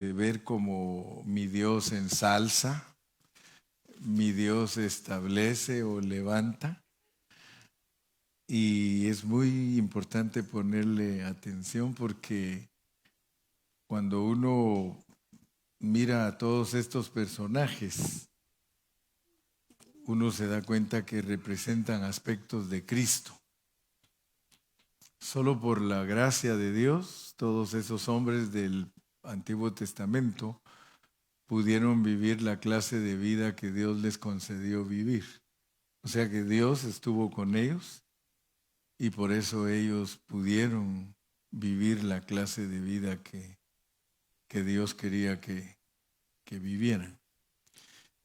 ver como mi Dios ensalza, mi Dios establece o levanta. Y es muy importante ponerle atención porque cuando uno mira a todos estos personajes, uno se da cuenta que representan aspectos de Cristo. Solo por la gracia de Dios, todos esos hombres del Antiguo Testamento pudieron vivir la clase de vida que Dios les concedió vivir. O sea que Dios estuvo con ellos y por eso ellos pudieron vivir la clase de vida que Dios quería que vivieran.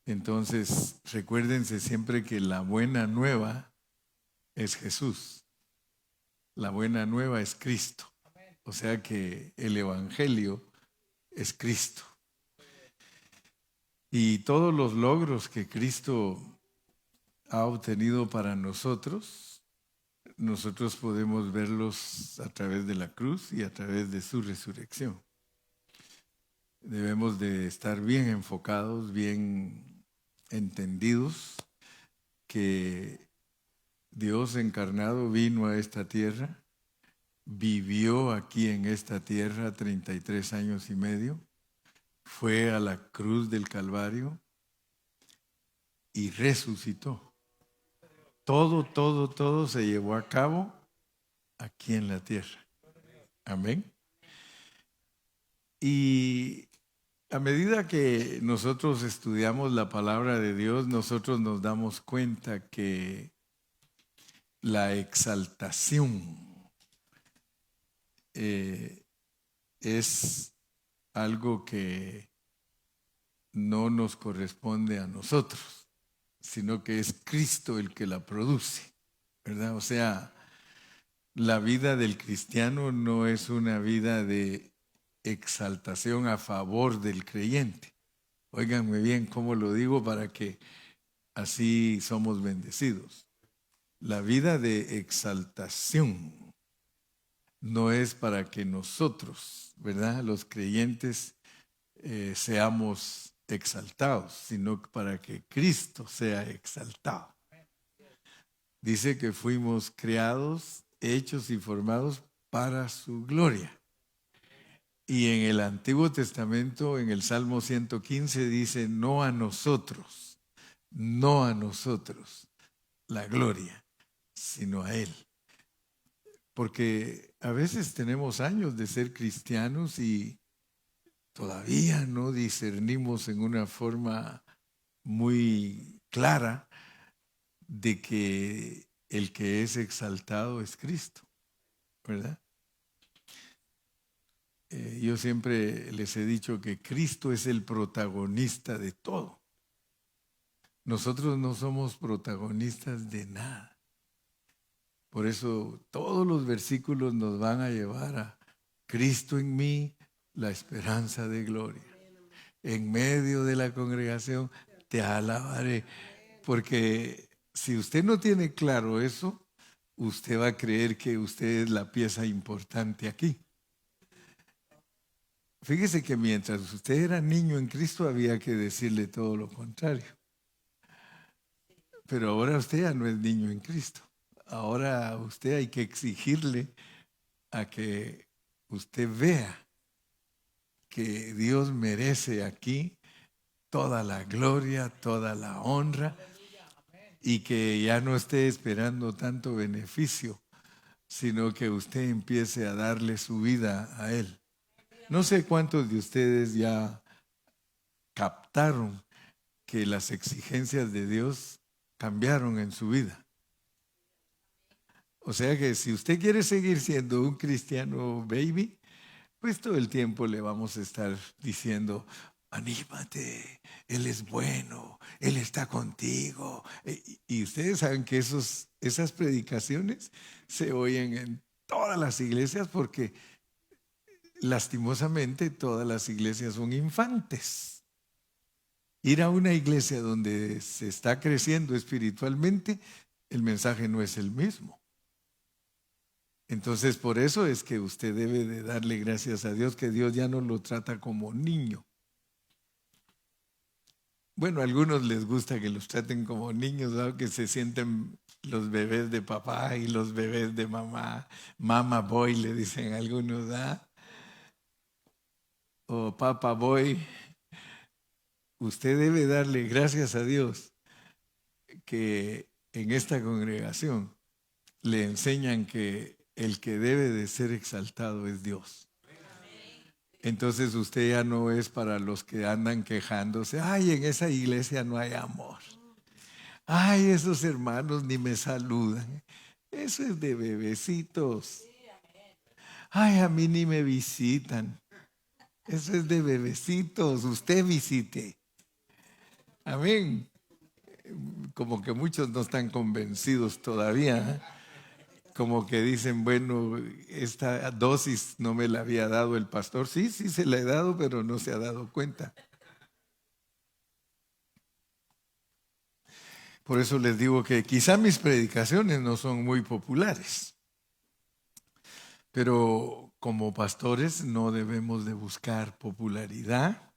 Entonces, recuérdense siempre que la buena nueva es Jesús. La buena nueva es Cristo. O sea que el Evangelio es Cristo. Y todos los logros que Cristo ha obtenido para nosotros, nosotros podemos verlos a través de la cruz y a través de su resurrección. Debemos de estar bien enfocados, bien entendidos que Dios encarnado vino a esta tierra, vivió aquí en esta tierra 33 años y medio, fue a la cruz del Calvario y resucitó. Todo se llevó a cabo aquí en la tierra. Amén. Y a medida que nosotros estudiamos la palabra de Dios, nosotros nos damos cuenta que la exaltación es algo que no nos corresponde a nosotros, sino que es Cristo el que la produce, ¿verdad? O sea, la vida del cristiano no es una vida de exaltación a favor del creyente. Óiganme bien cómo lo digo para que así somos bendecidos. La vida de exaltación no es para que nosotros, ¿verdad?, los creyentes, seamos exaltados, sino para que Cristo sea exaltado. Dice que fuimos creados, hechos y formados para su gloria. Y en el Antiguo Testamento, en el Salmo 115, dice, no a nosotros la gloria, sino a Él. Porque a veces tenemos años de ser cristianos y todavía no discernimos en una forma muy clara de que el que es exaltado es Cristo, ¿verdad? Yo siempre les he dicho que Cristo es el protagonista de todo. Nosotros no somos protagonistas de nada. Por eso todos los versículos nos van a llevar a Cristo en mí, la esperanza de gloria. En medio de la congregación te alabaré. Porque si usted no tiene claro eso, usted va a creer que usted es la pieza importante aquí. Fíjese que mientras usted era niño en Cristo había que decirle todo lo contrario. Pero ahora usted ya no es niño en Cristo. Ahora a usted hay que exigirle a que usted vea que Dios merece aquí toda la gloria, toda la honra y que ya no esté esperando tanto beneficio, sino que usted empiece a darle su vida a Él. No sé cuántos de ustedes ya captaron que las exigencias de Dios cambiaron en su vida. O sea que si usted quiere seguir siendo un cristiano baby, pues todo el tiempo le vamos a estar diciendo, anímate, Él es bueno, Él está contigo. Y ustedes saben que esas predicaciones se oyen en todas las iglesias porque lastimosamente todas las iglesias son infantes. Ir a una iglesia donde se está creciendo espiritualmente, el mensaje no es el mismo. Entonces, por eso es que usted debe de darle gracias a Dios, que Dios ya no lo trata como niño. Bueno, a algunos les gusta que los traten como niños, ¿no? Que se sienten los bebés de papá y los bebés de mamá. Mama boy, le dicen algunos, ¿ah? O papa boy. Usted debe darle gracias a Dios que en esta congregación le enseñan que el que debe de ser exaltado es Dios. Entonces usted ya no es para los que andan quejándose, ay, en esa iglesia no hay amor. Ay, esos hermanos ni me saludan. Eso es de bebecitos. Ay, a mí ni me visitan. Eso es de bebecitos. Usted visite. Amén. Como que muchos no están convencidos todavía, ¿eh? Como que dicen, bueno, esta dosis no me la había dado el pastor. Sí, sí se la he dado, pero no se ha dado cuenta. Por eso les digo que quizá mis predicaciones no son muy populares, pero como pastores no debemos de buscar popularidad,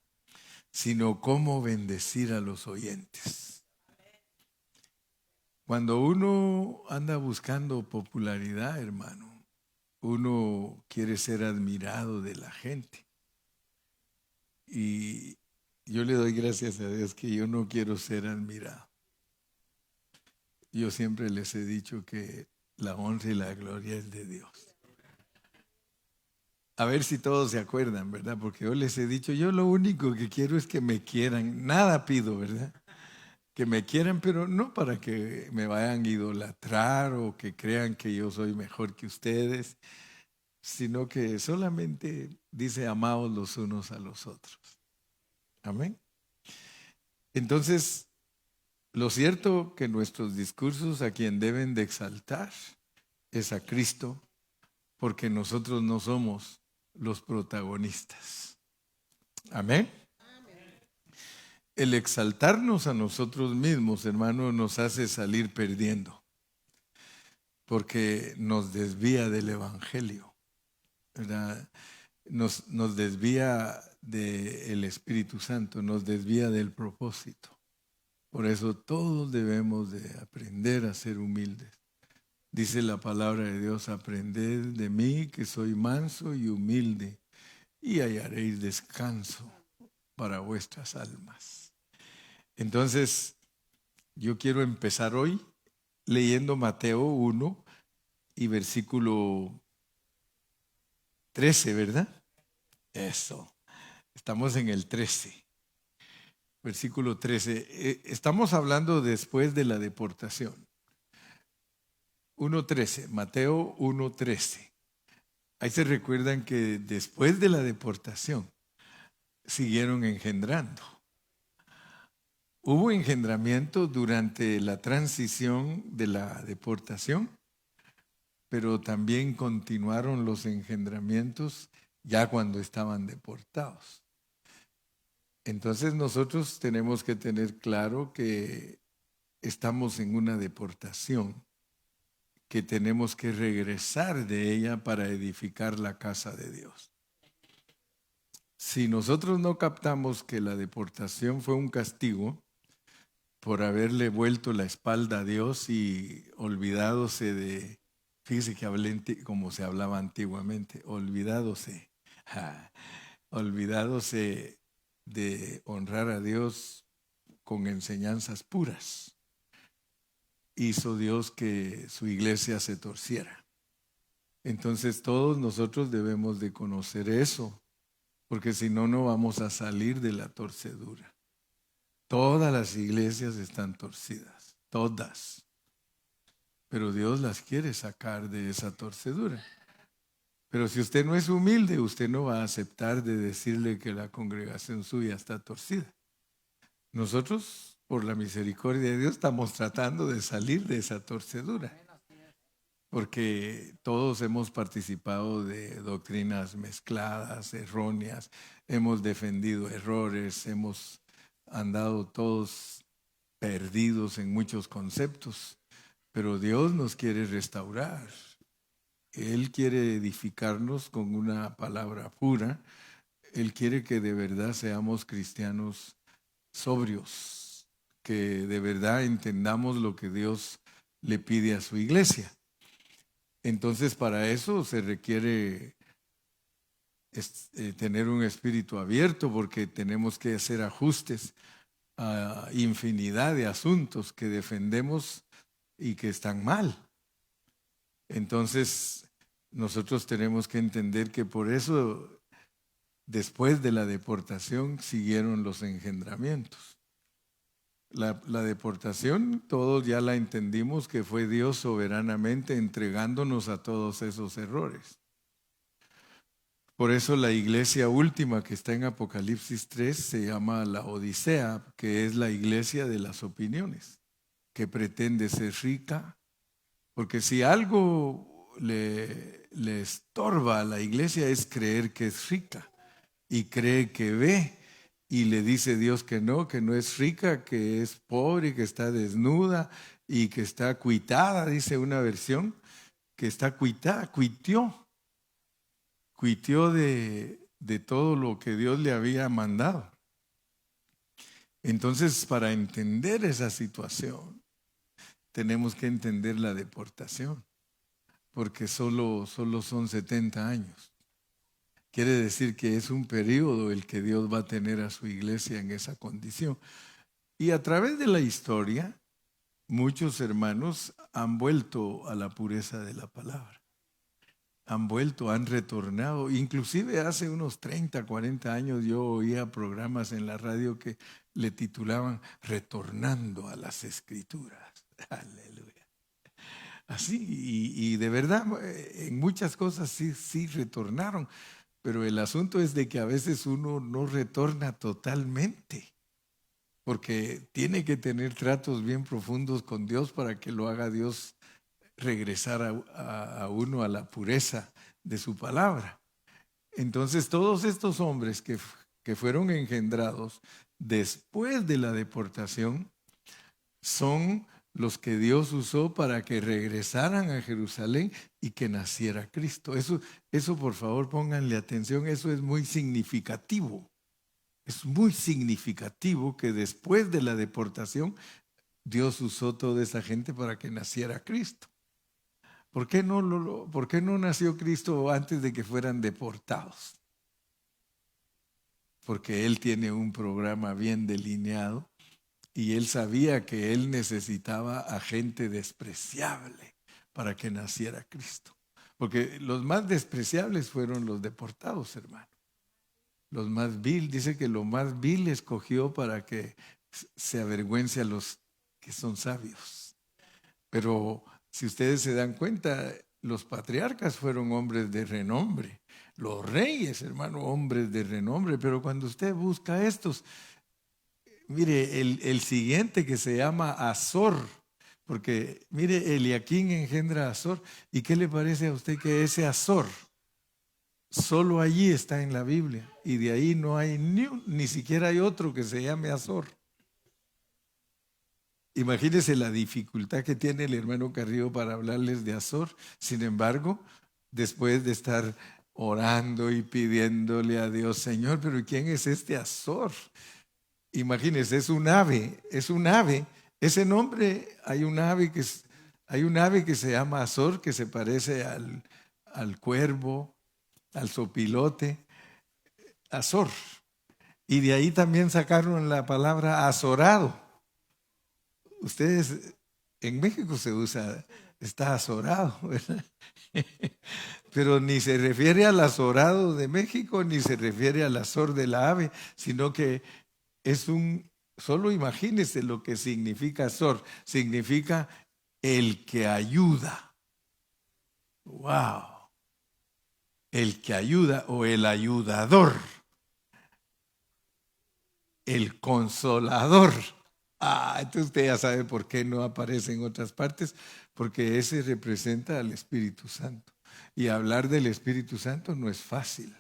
sino cómo bendecir a los oyentes. Cuando uno anda buscando popularidad, hermano, uno quiere ser admirado de la gente. Y yo le doy gracias a Dios que yo no quiero ser admirado. Yo siempre les he dicho que la honra y la gloria es de Dios. A ver si todos se acuerdan, ¿verdad? Porque yo les he dicho, yo lo único que quiero es que me quieran. Nada pido, ¿verdad? Que me quieran, pero no para que me vayan a idolatrar o que crean que yo soy mejor que ustedes, sino que solamente dice amaos los unos a los otros. Amén. Entonces, lo cierto que nuestros discursos a quien deben de exaltar es a Cristo, porque nosotros no somos los protagonistas. Amén. El exaltarnos a nosotros mismos, hermano, nos hace salir perdiendo, porque nos desvía del Evangelio, ¿verdad? Nos desvía del Espíritu Santo, nos desvía del propósito. Por eso todos debemos de aprender a ser humildes. Dice la palabra de Dios, aprended de mí que soy manso y humilde y hallaréis descanso para vuestras almas. Entonces, yo quiero empezar hoy leyendo Mateo 1 y versículo 13, ¿verdad? Eso. Estamos en el 13. Versículo 13. Estamos hablando después de la deportación. 1:13, Mateo 1:13. Ahí se recuerdan que después de la deportación siguieron engendrando. Hubo engendramiento durante la transición de la deportación, pero también continuaron los engendramientos ya cuando estaban deportados. Entonces nosotros tenemos que tener claro que estamos en una deportación, que tenemos que regresar de ella para edificar la casa de Dios. Si nosotros no captamos que la deportación fue un castigo por haberle vuelto la espalda a Dios y olvidadose de, fíjese que hablé como se hablaba antiguamente, olvidadose de honrar a Dios con enseñanzas puras, hizo Dios que su iglesia se torciera. Entonces todos nosotros debemos de conocer eso, porque si no, no vamos a salir de la torcedura. Todas las iglesias están torcidas, todas. Pero Dios las quiere sacar de esa torcedura. Pero si usted no es humilde, usted no va a aceptar de decirle que la congregación suya está torcida. Nosotros, por la misericordia de Dios, estamos tratando de salir de esa torcedura. Porque todos hemos participado de doctrinas mezcladas, erróneas, hemos defendido errores, hemos andado todos perdidos en muchos conceptos, pero Dios nos quiere restaurar. Él quiere edificarnos con una palabra pura. Él quiere que de verdad seamos cristianos sobrios, que de verdad entendamos lo que Dios le pide a su iglesia. Entonces, para eso se requiere tener un espíritu abierto, porque tenemos que hacer ajustes a infinidad de asuntos que defendemos y que están mal. Entonces, nosotros tenemos que entender que por eso, después de la deportación, siguieron los engendramientos. La deportación, todos ya la entendimos, que fue Dios soberanamente entregándonos a todos esos errores. Por eso la iglesia última que está en Apocalipsis 3 se llama la Odisea, que es la iglesia de las opiniones, que pretende ser rica, porque si algo le estorba a la iglesia es creer que es rica y cree que ve. Y le dice Dios que no es rica, que es pobre, que está desnuda y que está cuitada, dice una versión, que está cuitada, cuitió de todo lo que Dios le había mandado. Entonces, para entender esa situación, tenemos que entender la deportación, porque solo son 70 años. Quiere decir que es un periodo el que Dios va a tener a su iglesia en esa condición. Y a través de la historia, muchos hermanos han vuelto a la pureza de la palabra. Han retornado. Inclusive hace unos 30, 40 años yo oía programas en la radio que le titulaban Retornando a las Escrituras. Aleluya. Así, y de verdad, en muchas cosas sí retornaron. Pero el asunto es de que a veces uno no retorna totalmente, porque tiene que tener tratos bien profundos con Dios para que lo haga Dios regresar a uno a la pureza de su palabra. Entonces todos estos hombres que fueron engendrados después de la deportación son los que Dios usó para que regresaran a Jerusalén y que naciera Cristo. Eso por favor pónganle atención, eso es muy significativo. Es muy significativo que después de la deportación Dios usó toda esa gente para que naciera Cristo. ¿Por qué no nació Cristo antes de que fueran deportados? Porque Él tiene un programa bien delineado. Y Él sabía que Él necesitaba a gente despreciable para que naciera Cristo. Porque los más despreciables fueron los deportados, hermano. Los más vil, dice que lo más vil escogió para que se avergüence a los que son sabios. Pero si ustedes se dan cuenta, los patriarcas fueron hombres de renombre. Los reyes, hermano, hombres de renombre. Pero cuando usted busca estos, mire, el siguiente que se llama Azor, porque mire, Eliaquín engendra a Azor. ¿Y qué le parece a usted que ese Azor solo allí está en la Biblia? Y de ahí no hay ni siquiera hay otro que se llame Azor. Imagínense la dificultad que tiene el hermano Carrillo para hablarles de Azor. Sin embargo, después de estar orando y pidiéndole a Dios, Señor, pero ¿quién es este Azor? Imagínense, es un ave. Ese nombre, hay un ave que se llama Azor, que se parece al cuervo, al zopilote, Azor. Y de ahí también sacaron la palabra azorado. Ustedes, en México se usa, está azorado, ¿verdad? Pero ni se refiere al azorado de México, ni se refiere al azor de la ave, sino que solo imagínese lo que significa Azor. Significa el que ayuda. ¡Wow! El que ayuda o el ayudador. El consolador. Entonces usted ya sabe por qué no aparece en otras partes, porque ese representa al Espíritu Santo. Y hablar del Espíritu Santo no es fácil.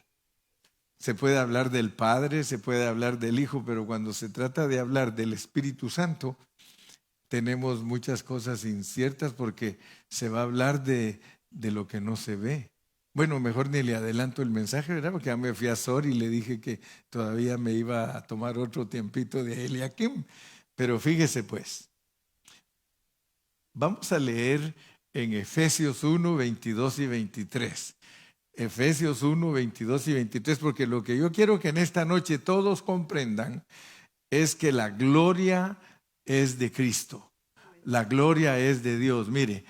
Se puede hablar del Padre, se puede hablar del Hijo, pero cuando se trata de hablar del Espíritu Santo, tenemos muchas cosas inciertas porque se va a hablar de de lo que no se ve. Bueno, mejor ni le adelanto el mensaje, ¿verdad? Porque ya me fui a Sor y le dije que todavía me iba a tomar otro tiempito de Eliakim. Pero fíjese pues, vamos a leer en Efesios 1, 22 y 23. Efesios 1, 22 y 23, porque lo que yo quiero que en esta noche todos comprendan es que la gloria es de Cristo. La gloria es de Dios. Mire,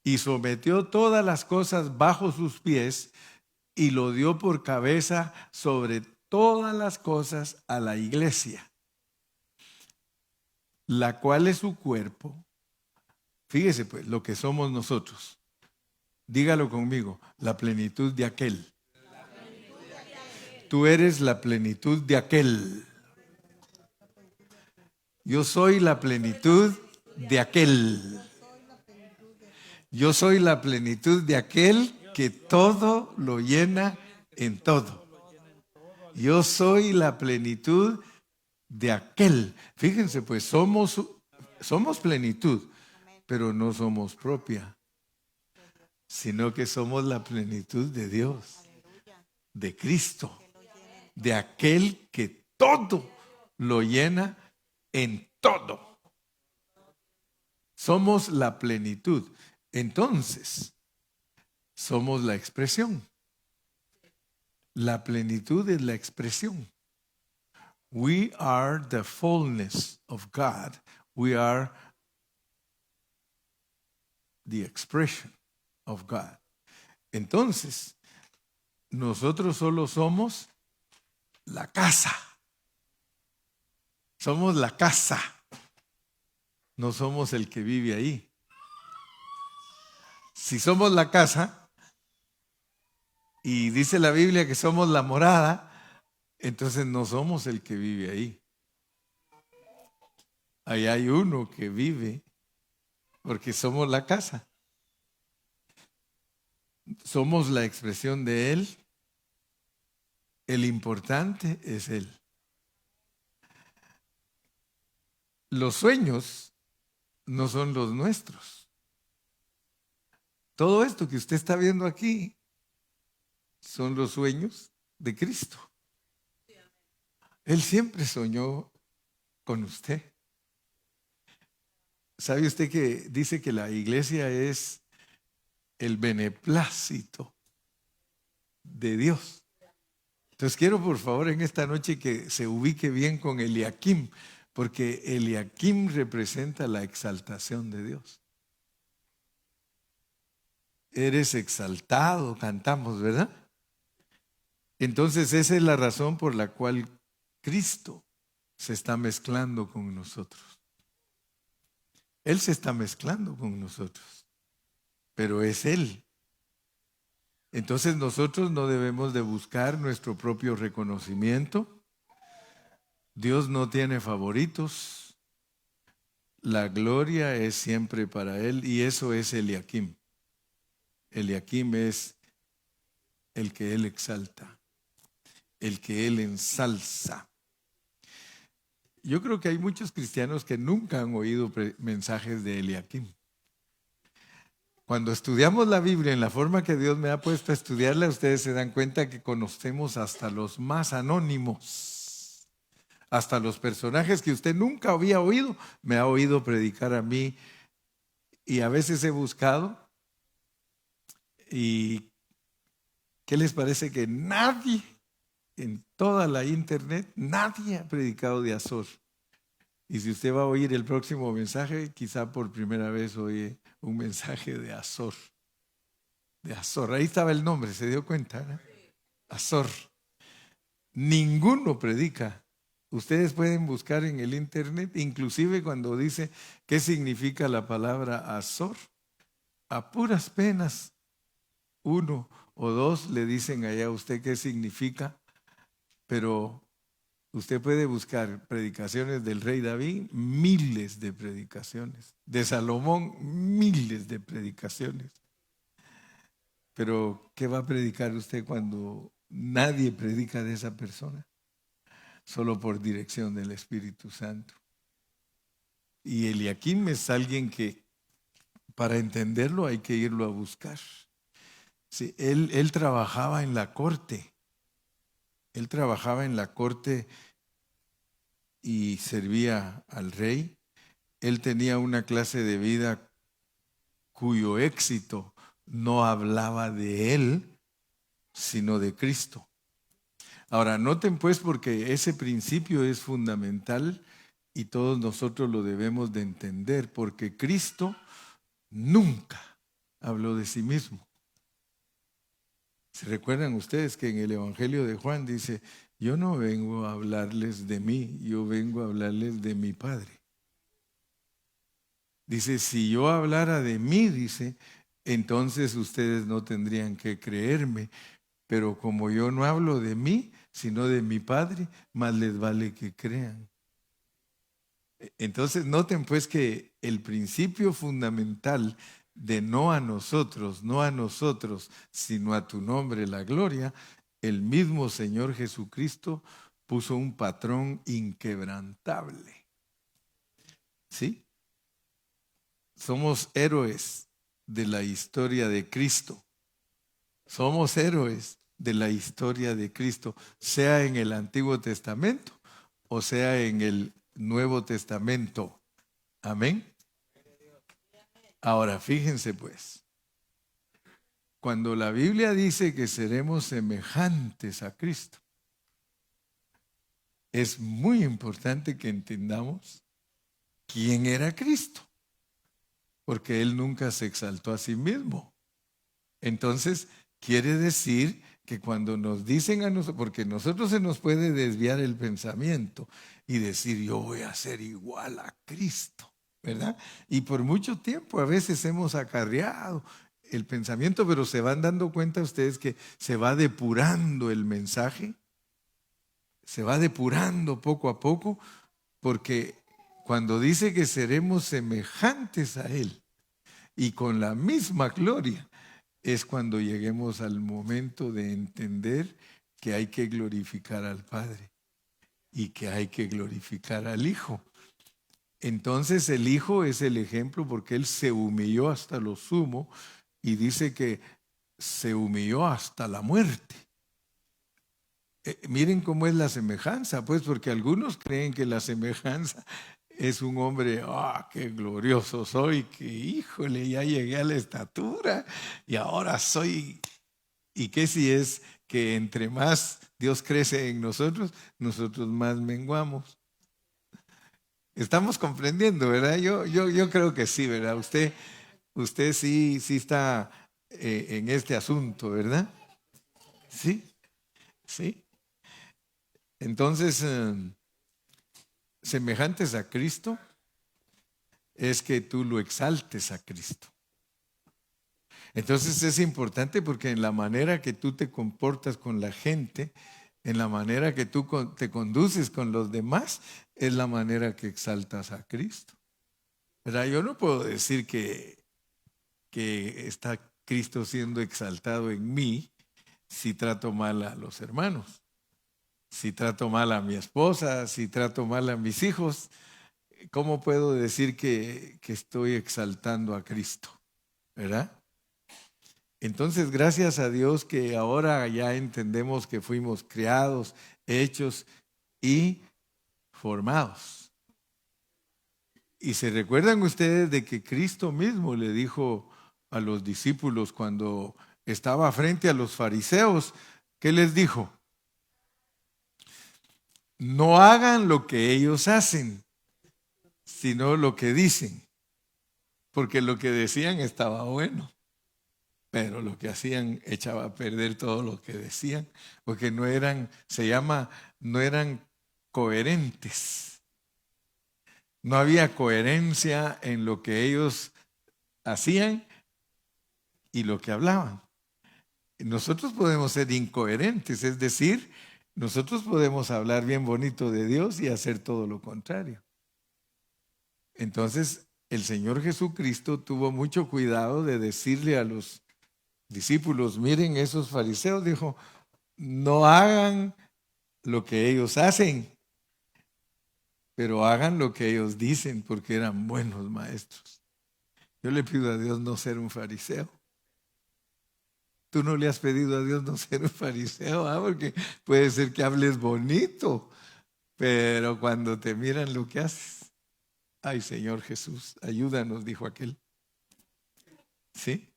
y sometió todas las cosas bajo sus pies y lo dio por cabeza sobre todas las cosas a la iglesia, la cual es su cuerpo. Fíjese pues lo que somos nosotros. Dígalo conmigo, la plenitud de aquel. Tú eres la plenitud de aquel. Yo soy la plenitud de aquel. Yo soy la plenitud de aquel que todo lo llena en todo. Yo soy la plenitud de aquel. Fíjense, pues somos plenitud, pero no somos propia, sino que somos la plenitud de Dios, de Cristo, de aquel que todo lo llena en todo. Somos la plenitud. Entonces, somos la expresión. La plenitud es la expresión. We are the fullness of God. We are the expression of God. Entonces, nosotros solo somos la casa. Somos la casa. No somos el que vive ahí. Si somos la casa, y dice la Biblia que somos la morada, entonces no somos el que vive ahí. Ahí hay uno que vive, porque somos la casa. Somos la expresión de Él. El importante es Él. Los sueños no son los nuestros. Todo esto que usted está viendo aquí son los sueños de Cristo. Él siempre soñó con usted. ¿Sabe usted que dice que la iglesia es el beneplácito de Dios? Entonces quiero por favor en esta noche que se ubique bien con Eliakim, porque Eliakim representa la exaltación de Dios. Eres exaltado, cantamos, ¿verdad? Entonces esa es la razón por la cual Cristo se está mezclando con nosotros. Él se está mezclando con nosotros, pero es Él. Entonces nosotros no debemos de buscar nuestro propio reconocimiento. Dios no tiene favoritos. La gloria es siempre para Él y eso es Eliakim. Eliakim es el que Él exalta, el que Él ensalza. Yo creo que hay muchos cristianos que nunca han oído mensajes de Eliakim. Cuando estudiamos la Biblia en la forma que Dios me ha puesto a estudiarla, ustedes se dan cuenta que conocemos hasta los más anónimos, hasta los personajes que usted nunca había oído, me ha oído predicar a mí y a veces he buscado. ¿Y qué les parece que nadie en toda la internet, nadie ha predicado de Azor? Y si usted va a oír el próximo mensaje, quizá por primera vez oye un mensaje de Azor. De Azor. Ahí estaba el nombre, ¿se dio cuenta? ¿No? Azor. Ninguno predica. Ustedes pueden buscar en el internet, inclusive cuando dice qué significa la palabra Azor. A puras penas, uno o dos le dicen allá a usted qué significa, pero usted puede buscar predicaciones del rey David, miles de predicaciones. De Salomón, miles de predicaciones. Pero, ¿qué va a predicar usted cuando nadie predica de esa persona? Solo por dirección del Espíritu Santo. Y Eliakim es alguien que, para entenderlo, hay que irlo a buscar. Sí, él trabajaba en la corte. Él trabajaba en la corte y servía al rey. Él tenía una clase de vida cuyo éxito no hablaba de él, sino de Cristo. Ahora, noten pues, porque ese principio es fundamental y todos nosotros lo debemos de entender, porque Cristo nunca habló de sí mismo. ¿Se recuerdan ustedes que en el Evangelio de Juan dice, yo no vengo a hablarles de mí, yo vengo a hablarles de mi Padre? Dice, si yo hablara de mí, dice, entonces ustedes no tendrían que creerme, pero como yo no hablo de mí, sino de mi Padre, más les vale que crean. Entonces noten pues que el principio fundamental de no a nosotros, sino a tu nombre la gloria, el mismo Señor Jesucristo puso un patrón inquebrantable. ¿Sí? Somos héroes de la historia de Cristo. Somos héroes de la historia de Cristo, sea en el Antiguo Testamento o sea en el Nuevo Testamento. Amén. Ahora, fíjense pues, cuando la Biblia dice que seremos semejantes a Cristo, es muy importante que entendamos quién era Cristo, porque Él nunca se exaltó a sí mismo. Entonces, quiere decir que cuando nos dicen a nosotros, porque a nosotros se nos puede desviar el pensamiento y decir, yo voy a ser igual a Cristo, ¿verdad? Y por mucho tiempo a veces hemos acarreado el pensamiento, pero se van dando cuenta ustedes que se va depurando el mensaje, se va depurando poco a poco, porque cuando dice que seremos semejantes a Él y con la misma gloria, es cuando lleguemos al momento de entender que hay que glorificar al Padre y que hay que glorificar al Hijo. Entonces el Hijo es el ejemplo porque Él se humilló hasta lo sumo y dice que se humilló hasta la muerte. Miren cómo es la semejanza, pues, porque algunos creen que la semejanza es un hombre, qué glorioso soy, que híjole, ya llegué a la estatura y ahora soy. ¿Y qué si es que entre más Dios crece en nosotros, nosotros más menguamos? Estamos comprendiendo, ¿verdad? Yo creo que sí, ¿verdad? Usted sí está en este asunto, ¿verdad? Sí, sí. Entonces, semejantes a Cristo es que tú lo exaltes a Cristo. Entonces es importante porque en la manera que tú te comportas con la gente, en la manera que tú te conduces con los demás, es la manera que exaltas a Cristo. ¿Verdad? Yo no puedo decir que está Cristo siendo exaltado en mí si trato mal a los hermanos, si trato mal a mi esposa, si trato mal a mis hijos. ¿Cómo puedo decir que estoy exaltando a Cristo? ¿Verdad? Entonces, gracias a Dios que ahora ya entendemos que fuimos creados, hechos y formados. Y se recuerdan ustedes de que Cristo mismo le dijo a los discípulos cuando estaba frente a los fariseos, ¿qué les dijo? No hagan lo que ellos hacen, sino lo que dicen, porque lo que decían estaba bueno. Pero lo que hacían echaba a perder todo lo que decían, porque no eran, no eran coherentes. No había coherencia en lo que ellos hacían y lo que hablaban. Nosotros podemos ser incoherentes, es decir, nosotros podemos hablar bien bonito de Dios y hacer todo lo contrario. Entonces, el Señor Jesucristo tuvo mucho cuidado de decirle a los discípulos, miren, esos fariseos, dijo, no hagan lo que ellos hacen, pero hagan lo que ellos dicen, porque eran buenos maestros. Yo le pido a Dios no ser un fariseo. tú no le has pedido a Dios no ser un fariseo, porque puede ser que hables bonito, pero cuando te miran lo que haces, ay Señor Jesús, ayúdanos, dijo aquel. ¿Sí?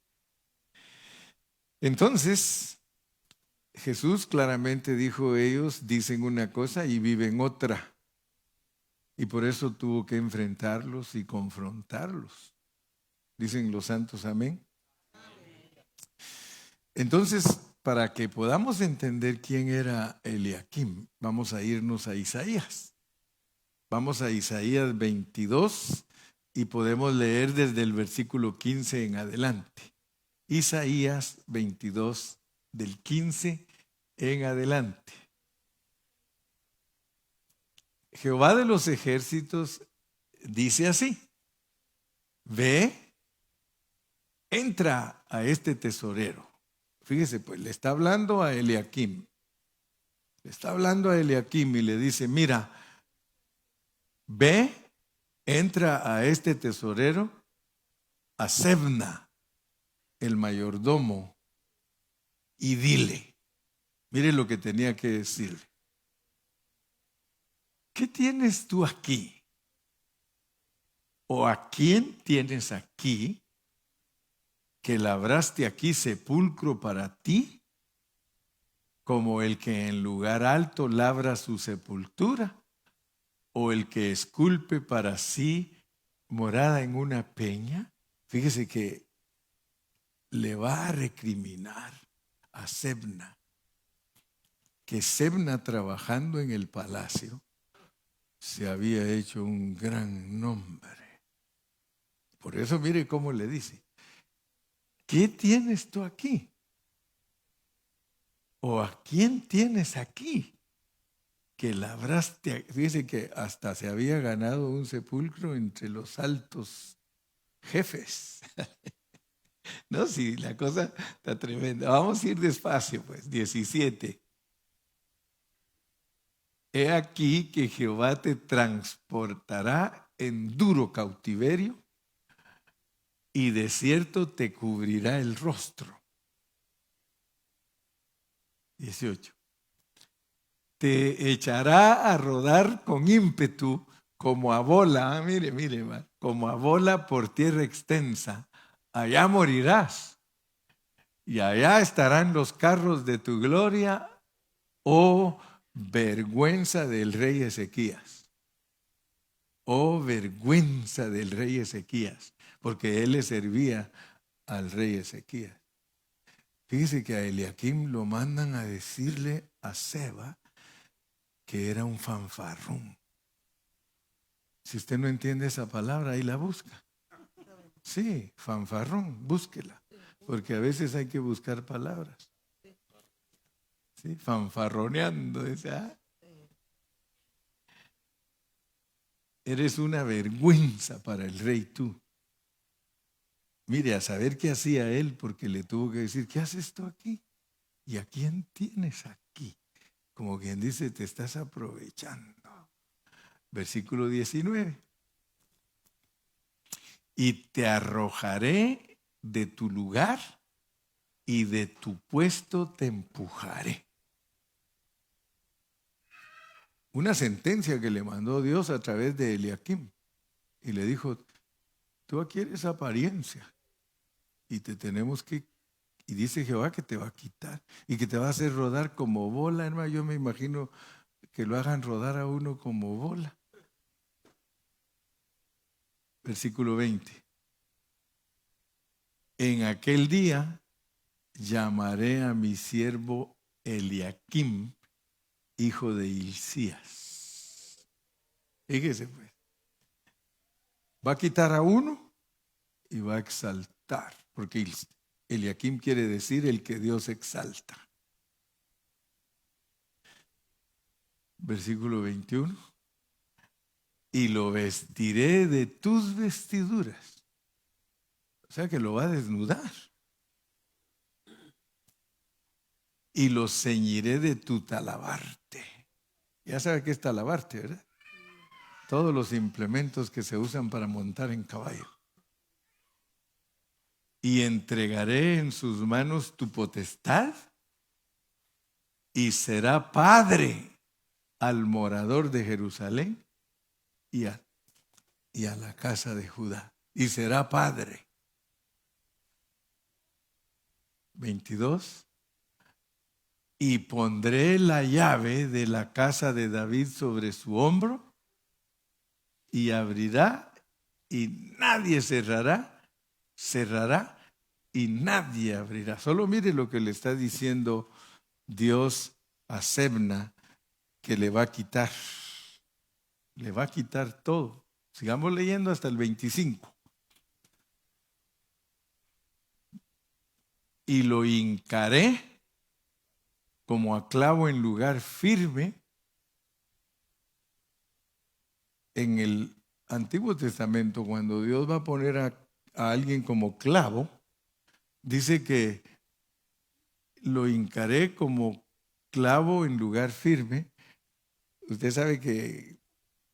Entonces, Jesús claramente dijo, ellos dicen una cosa y viven otra. Y por eso tuvo que enfrentarlos y confrontarlos. Dicen los santos, amén. Entonces, para que podamos entender quién era Eliaquim, vamos a irnos a Isaías. Vamos a Isaías 22 y podemos leer desde el versículo 15 en adelante. Isaías 22, del 15 en adelante. Jehová de los ejércitos dice así: ve, entra a este tesorero. Fíjese, pues le está hablando a Eliaquim. Le está hablando a Eliaquim y le dice, mira, ve, entra a este tesorero, a Sebna, el mayordomo, y dile. Mire lo que tenía que decirle. ¿Qué tienes tú aquí? ¿O a quién tienes aquí que labraste aquí sepulcro para ti, como el que en lugar alto labra su sepultura, o el que esculpe para sí morada en una peña? Fíjese que le va a recriminar a Sebna, que Sebna, trabajando en el palacio, se había hecho un gran nombre. Por eso mire cómo le dice, ¿qué tienes tú aquí? ¿O a quién tienes aquí que labraste? Fíjese que hasta se había ganado un sepulcro entre los altos jefes. No, sí, la cosa está tremenda. Vamos a ir despacio, pues. 17. He aquí que Jehová te transportará en duro cautiverio y de cierto te cubrirá el rostro. 18. Te echará a rodar con ímpetu como a bola, mire, como a bola por tierra extensa. Allá morirás y allá estarán los carros de tu gloria, oh vergüenza del rey Ezequías. Oh vergüenza del rey Ezequías, porque él le servía al rey Ezequías. Fíjese que a Eliaquim lo mandan a decirle a Seba que era un fanfarrón. Si usted no entiende esa palabra, ahí la busca. Sí, fanfarrón, búsquela, porque a veces hay que buscar palabras. Sí, fanfarroneando, dice, eres una vergüenza para el rey tú. Mire, a saber qué hacía él, porque le tuvo que decir, ¿qué haces tú aquí? ¿Y a quién tienes aquí? Como quien dice, te estás aprovechando. Versículo 19. Y te arrojaré de tu lugar y de tu puesto te empujaré. Una sentencia que le mandó Dios a través de Eliaquim. Y le dijo, tú aquí eres apariencia y te tenemos que... Y dice Jehová que te va a quitar y que te va a hacer rodar como bola, hermano. Yo me imagino que lo hagan rodar a uno como bola. Versículo 20. En aquel día llamaré a mi siervo Eliaquim, hijo de Hilcías. Fíjese pues. Va a quitar a uno y va a exaltar, porque Eliaquim quiere decir el que Dios exalta. Versículo 21. Y lo vestiré de tus vestiduras. O sea que lo va a desnudar. Y lo ceñiré de tu talabarte. Ya sabe qué es talabarte, ¿verdad? Todos los implementos que se usan para montar en caballo. y entregaré en sus manos tu potestad, y será padre al morador de Jerusalén y a la casa de Judá. Y será padre. 22. Y pondré la llave de la casa de David sobre su hombro, y abrirá y nadie cerrará, cerrará y nadie abrirá. Solo mire lo que le está diciendo Dios a Sebna, que le va a quitar. Le va a quitar todo. Sigamos leyendo hasta el 25. Y lo hincaré como a clavo en lugar firme. En el Antiguo Testamento, cuando Dios va a poner a alguien como clavo, dice que lo hincaré como clavo en lugar firme. Usted sabe que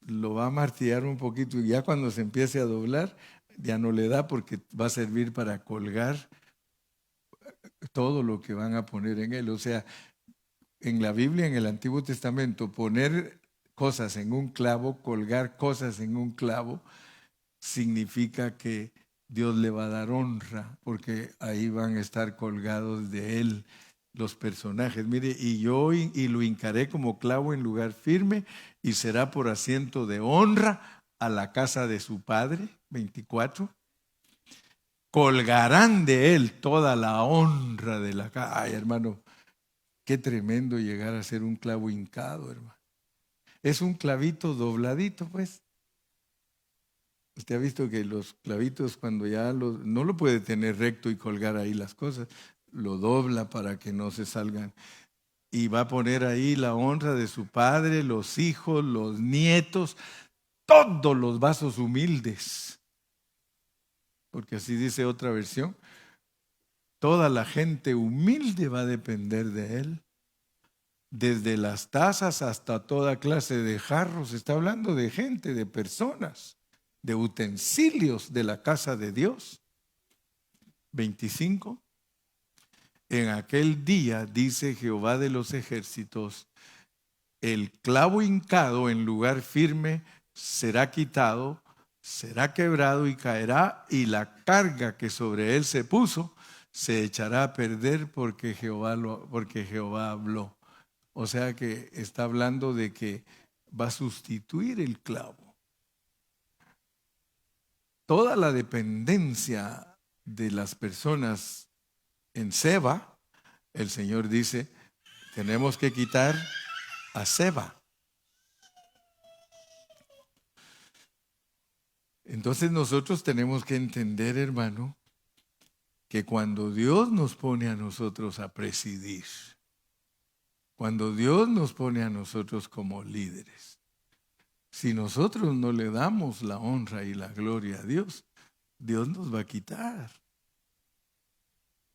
lo va a martillar un poquito y ya cuando se empiece a doblar, ya no le da, porque va a servir para colgar todo lo que van a poner en él. O sea, en la Biblia, en el Antiguo Testamento, poner cosas en un clavo, colgar cosas en un clavo, significa que Dios le va a dar honra, porque ahí van a estar colgados de él los personajes. Mire, y lo hincaré como clavo en lugar firme, y será por asiento de honra a la casa de su padre. 24. Colgarán de él toda la honra de la casa. Ay, hermano, qué tremendo llegar a ser un clavo hincado, hermano. Es un clavito dobladito, pues. Usted ha visto que los clavitos, cuando ya no lo puede tener recto y colgar ahí las cosas, lo dobla para que no se salgan. Y va a poner ahí la honra de su padre, los hijos, los nietos, todos los vasos humildes. Porque así dice otra versión. Toda la gente humilde va a depender de él. Desde las tazas hasta toda clase de jarros. Está hablando de gente, de personas, de utensilios de la casa de Dios. 25. En aquel día, dice Jehová de los ejércitos, el clavo hincado en lugar firme será quitado, será quebrado y caerá, y la carga que sobre él se puso se echará a perder, porque Jehová habló. O sea que está hablando de que va a sustituir el clavo. Toda la dependencia de las personas en Seba, el Señor dice, tenemos que quitar a Seba. Entonces nosotros tenemos que entender, hermano, que cuando Dios nos pone a nosotros a presidir, cuando Dios nos pone a nosotros como líderes, si nosotros no le damos la honra y la gloria a Dios, Dios nos va a quitar.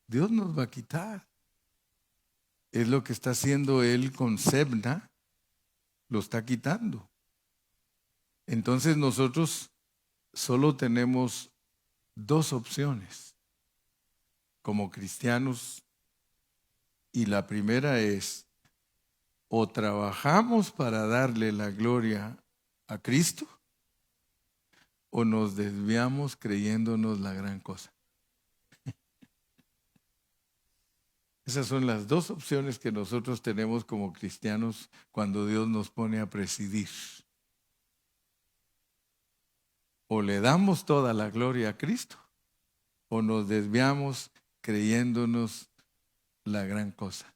Dios nos va a quitar. Es lo que está haciendo Él con Sebna, lo está quitando. Entonces nosotros solo tenemos dos opciones como cristianos, y la primera es: o trabajamos para darle la gloria a Cristo, o nos desviamos creyéndonos la gran cosa. Esas son las dos opciones que nosotros tenemos como cristianos cuando Dios nos pone a presidir. O le damos toda la gloria a Cristo, o nos desviamos creyéndonos la gran cosa.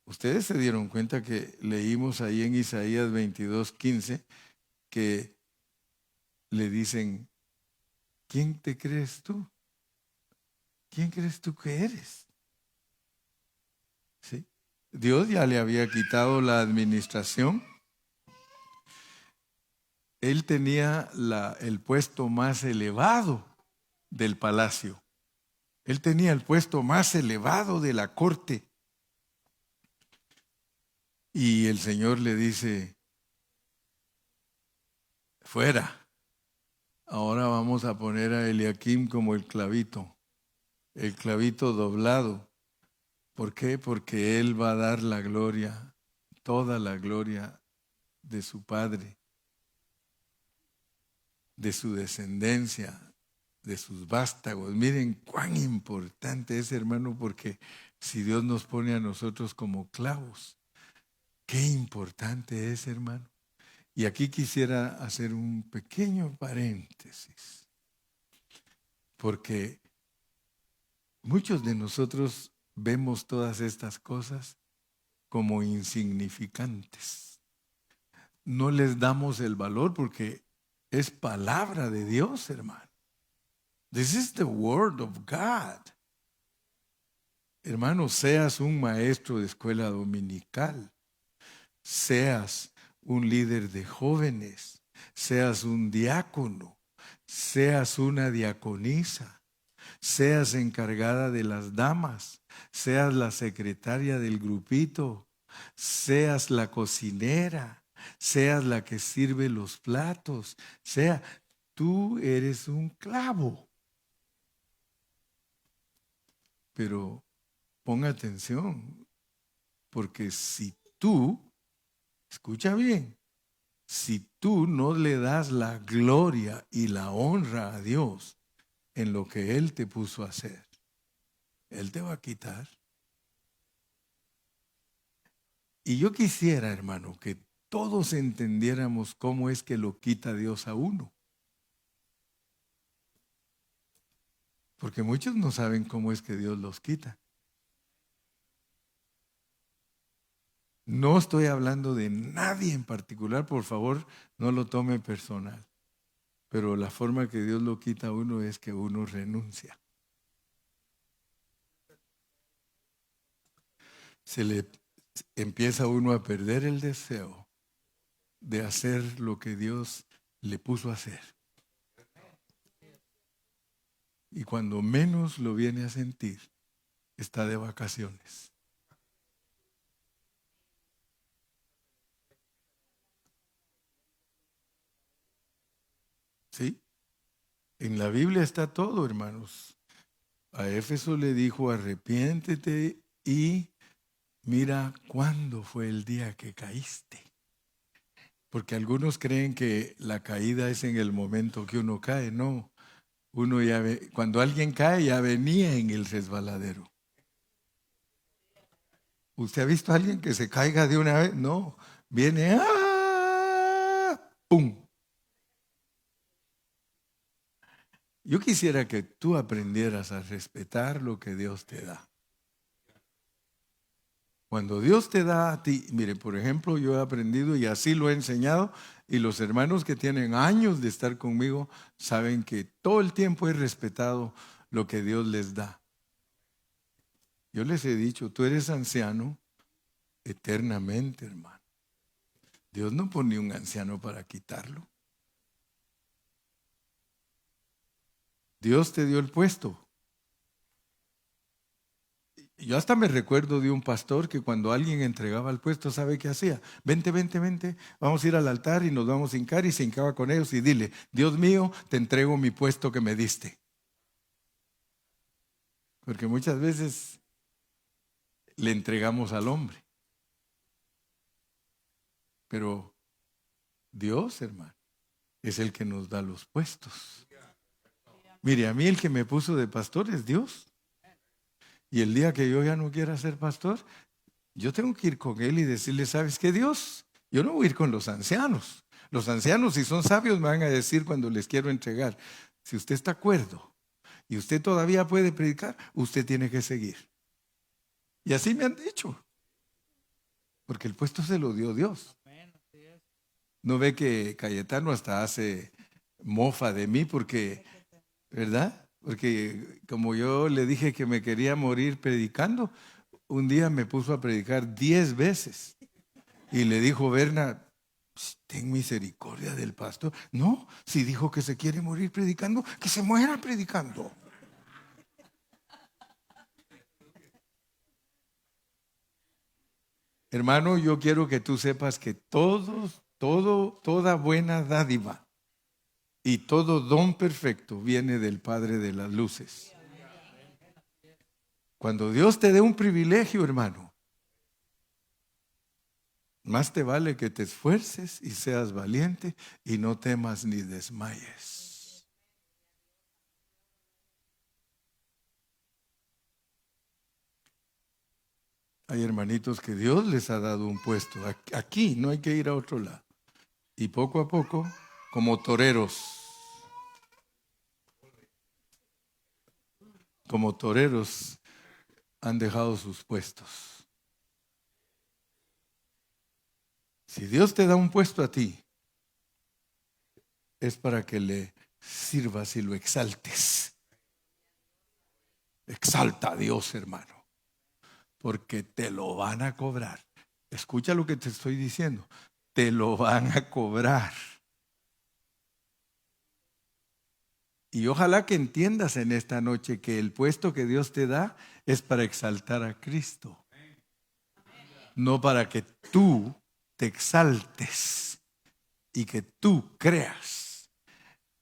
Ustedes se dieron cuenta que leímos ahí en Isaías 22:15 que le dicen: ¿quién te crees tú? ¿Quién crees tú que eres? ¿Sí? Dios ya le había quitado la administración. Él tenía el puesto más elevado del palacio. Él tenía el puesto más elevado de la corte. Y el Señor le dice: fuera. Ahora vamos a poner a Eliakim como el clavito. el clavito doblado. ¿Por qué? Porque Él va a dar la gloria, toda la gloria de su Padre, de su descendencia, de sus vástagos. Miren cuán importante es, hermano, porque si Dios nos pone a nosotros como clavos, qué importante es, hermano. Y aquí quisiera hacer un pequeño paréntesis, porque muchos de nosotros vemos todas estas cosas como insignificantes. No les damos el valor porque es palabra de Dios, hermano. This is the word of God. Hermano, seas un maestro de escuela dominical, seas un líder de jóvenes, seas un diácono, seas una diaconisa, seas encargada de las damas, seas la secretaria del grupito, seas la cocinera, seas la que sirve los platos, tú eres un clavo. Pero pon atención, porque si tú, escucha bien, si tú no le das la gloria y la honra a Dios en lo que Él te puso a hacer, Él te va a quitar. Y yo quisiera, hermano, que todos entendiéramos cómo es que lo quita Dios a uno. Porque muchos no saben cómo es que Dios los quita. No estoy hablando de nadie en particular, por favor, no lo tome personal. Pero la forma que Dios lo quita a uno es que uno renuncia. Se le empieza uno a perder el deseo de hacer lo que Dios le puso a hacer. Y cuando menos lo viene a sentir, está de vacaciones. ¿Sí? En la Biblia está todo, hermanos. A Éfeso le dijo, arrepiéntete y mira cuándo fue el día que caíste. Porque algunos creen que la caída es en el momento que uno cae. No, uno ya cuando alguien cae ya venía en el resbaladero. ¿Usted ha visto a alguien que se caiga de una vez? No, viene, ¡pum! Yo quisiera que tú aprendieras a respetar lo que Dios te da. Cuando Dios te da a ti, mire, por ejemplo, yo he aprendido y así lo he enseñado, y los hermanos que tienen años de estar conmigo saben que todo el tiempo he respetado lo que Dios les da. Yo les he dicho, tú eres anciano eternamente, hermano. Dios no pone un anciano para quitarlo. Dios te dio el puesto. Yo hasta me recuerdo de un pastor que cuando alguien entregaba el puesto, ¿sabe qué hacía? Vente, vente, vente, vamos a ir al altar y nos vamos a hincar, y se hincaba con ellos y dile, Dios mío, te entrego mi puesto que me diste. Porque muchas veces le entregamos al hombre. Pero Dios, hermano, es el que nos da los puestos. Mire, a mí el que me puso de pastor es Dios. Y el día que yo ya no quiera ser pastor, yo tengo que ir con él y decirle, ¿sabes qué, Dios? Yo no voy a ir con los ancianos. Los ancianos, si son sabios, me van a decir cuando les quiero entregar, si usted está acuerdo y usted todavía puede predicar, usted tiene que seguir. Y así me han dicho. Porque el puesto se lo dio Dios. No ve que Cayetano hasta hace mofa de mí porque, ¿verdad? Porque como yo le dije que me quería morir predicando, un día me puso a predicar 10 veces. Y le dijo Berna, ten misericordia del pastor. No, si dijo que se quiere morir predicando, que se muera predicando. Hermano, yo quiero que tú sepas que toda buena dádiva y todo don perfecto viene del Padre de las luces. Cuando Dios te dé un privilegio, hermano, más te vale que te esfuerces y seas valiente y no temas ni desmayes. Hay hermanitos que Dios les ha dado un puesto. Aquí no hay que ir a otro lado. Y poco a poco, como toreros, han dejado sus puestos. Si Dios te da un puesto a ti, es para que le sirvas y lo exaltes. Exalta a Dios, hermano, porque te lo van a cobrar. Escucha lo que te estoy diciendo. Te lo van a cobrar. Y ojalá que entiendas en esta noche que el puesto que Dios te da es para exaltar a Cristo. No para que tú te exaltes y que tú creas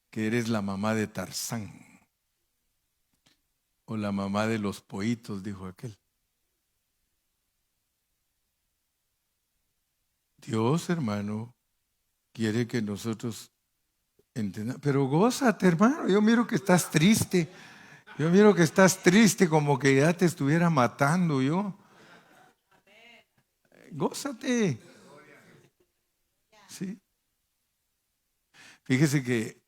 que eres la mamá de Tarzán o la mamá de los pollitos, dijo aquel. Dios, hermano, quiere que nosotros entendamos. Pero gózate, hermano. Yo miro que estás triste. Yo miro que estás triste como que ya te estuviera matando yo. Gózate. Sí. Fíjese que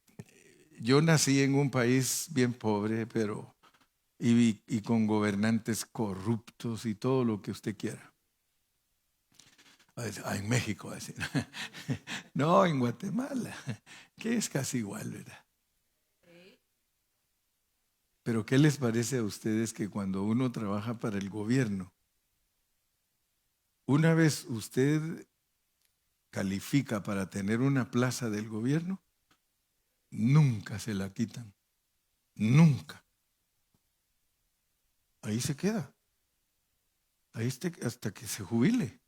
yo nací en un país bien pobre, pero y con gobernantes corruptos y todo lo que usted quiera. En México, a decir. No, en Guatemala, que es casi igual, ¿verdad? Pero ¿qué les parece a ustedes que cuando uno trabaja para el gobierno, una vez usted califica para tener una plaza del gobierno, nunca se la quitan? Nunca. Ahí se queda. Ahí hasta que se jubile.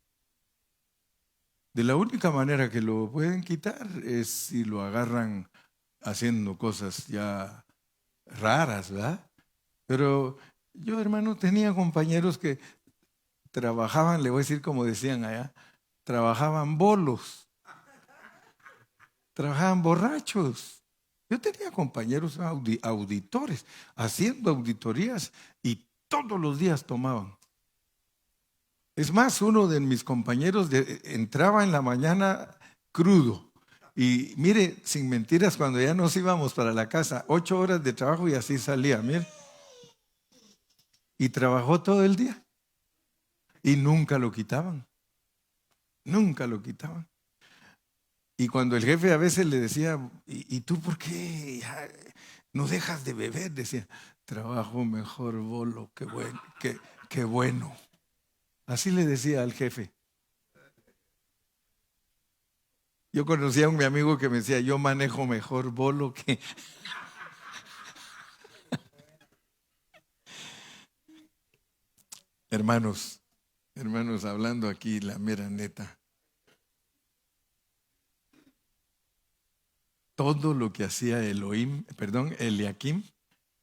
De la única manera que lo pueden quitar es si lo agarran haciendo cosas ya raras, ¿verdad? Pero yo, hermano, tenía compañeros que trabajaban, le voy a decir como decían allá, trabajaban bolos, trabajaban borrachos. Yo tenía compañeros auditores haciendo auditorías y todos los días tomaban. Es más, uno de mis compañeros entraba en la mañana crudo. Y mire, sin mentiras, cuando ya nos íbamos para la casa, 8 horas de trabajo y así salía, mire. Y trabajó todo el día. Y nunca lo quitaban. Nunca lo quitaban. Y cuando el jefe a veces le decía, ¿y tú por qué no dejas de beber? Decía, trabajo mejor bolo, qué bueno. Así le decía al jefe. Yo conocía a un mi amigo que me decía, yo manejo mejor bolo que... Hermanos, hablando aquí la mera neta. Todo lo que hacía Eliakim,